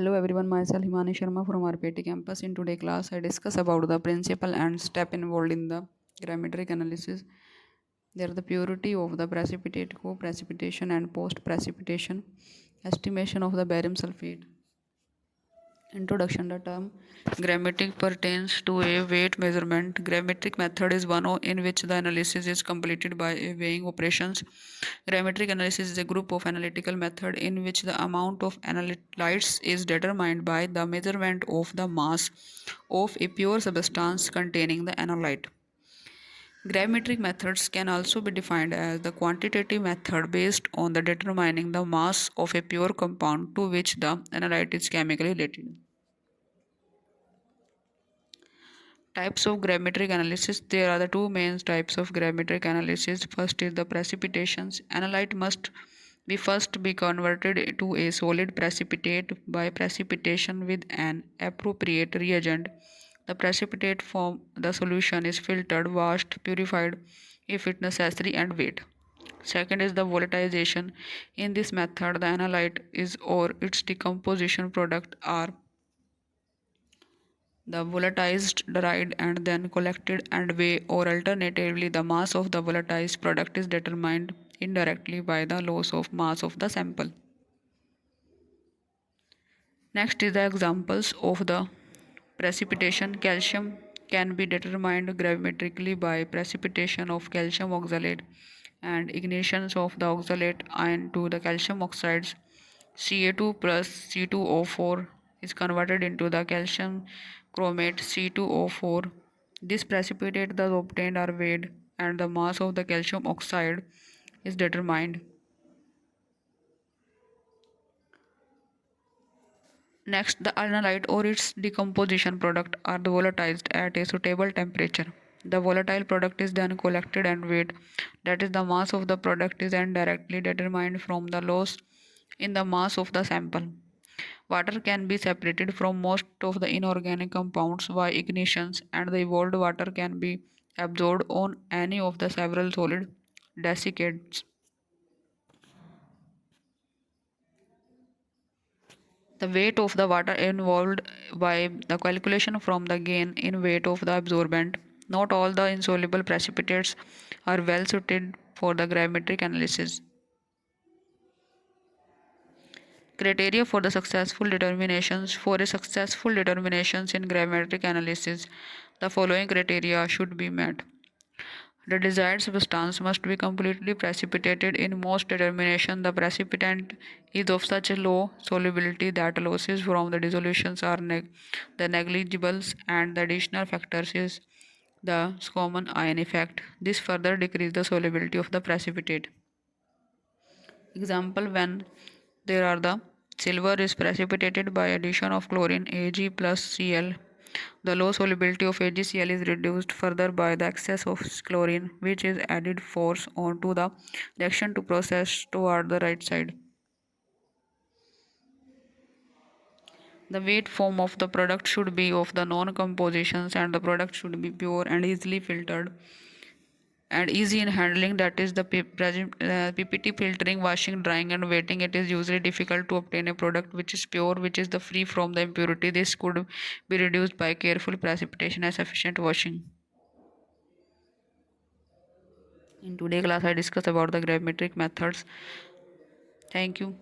Hello everyone, myself Himani Sharma from RPIIT campus. In today's class, I discuss about the principle and step involved in the gravimetric analysis. They are the purity of the precipitate, co-precipitation and post-precipitation, estimation of the barium sulfate. Introduction. The term gravimetric pertains to a weight measurement. Gravimetric method is one in which the analysis is completed by a weighing operations. Gravimetric analysis is a group of analytical method in which the amount of analytes is determined by the measurement of the mass of a pure substance containing the analyte. Gravimetric methods can also be defined as the quantitative method based on the determining the mass of a pure compound to which the analyte is chemically related. Types of gravimetric analysis. There are the two main types of gravimetric analysis. First is the precipitations. Analyte must be first be converted to a solid precipitate by precipitation with an appropriate reagent. The precipitate from the solution is filtered, washed, purified if it necessary and weighed. Second is the volatilization. In this method, the analyte is or its decomposition product are the volatilized, dried, and then collected and weighed, or alternatively, the mass of the volatilized product is determined indirectly by the loss of mass of the sample. Next is the examples of the precipitation. Calcium can be determined gravimetrically by precipitation of calcium oxalate and ignitions of the oxalate ion to the calcium oxides. Ca2 plus C2O4 is converted into the calcium chromate C2O4. This precipitate thus obtained are weighed and the mass of the calcium oxide is determined. Next, the analyte or its decomposition product are volatilized at a suitable temperature. The volatile product is then collected and weighed. That is, the mass of the product is then directly determined from the loss in the mass of the sample. Water can be separated from most of the inorganic compounds by ignitions, and the evolved water can be absorbed on any of the several solid desiccates. The weight of the water involved by the calculation from the gain in weight of the absorbent. Not all the insoluble precipitates are well suited for the gravimetric analysis. Criteria for the successful determinations. For a successful determinations in gravimetric analysis, the following criteria should be met. The desired substance must be completely precipitated. In most determination, the precipitant is of such a low solubility that losses from the dissolutions are the negligibles, and the additional factors is the common ion effect. This further decreases the solubility of the precipitate. Example: when there are the silver is precipitated by addition of chlorine Ag plus Cl. The low solubility of AgCl is reduced further by the excess of chlorine, which is added force onto the reaction to process toward the right side. The weight form of the product should be of the known compositions, and the product should be pure and easily filtered and easy in handling. That is the PPT filtering, washing, drying and weighting. It is usually difficult to obtain a product which is pure, which is the free from the impurity. This could be reduced by careful precipitation and sufficient washing. In today's class, I discussed about the gravimetric methods. Thank you.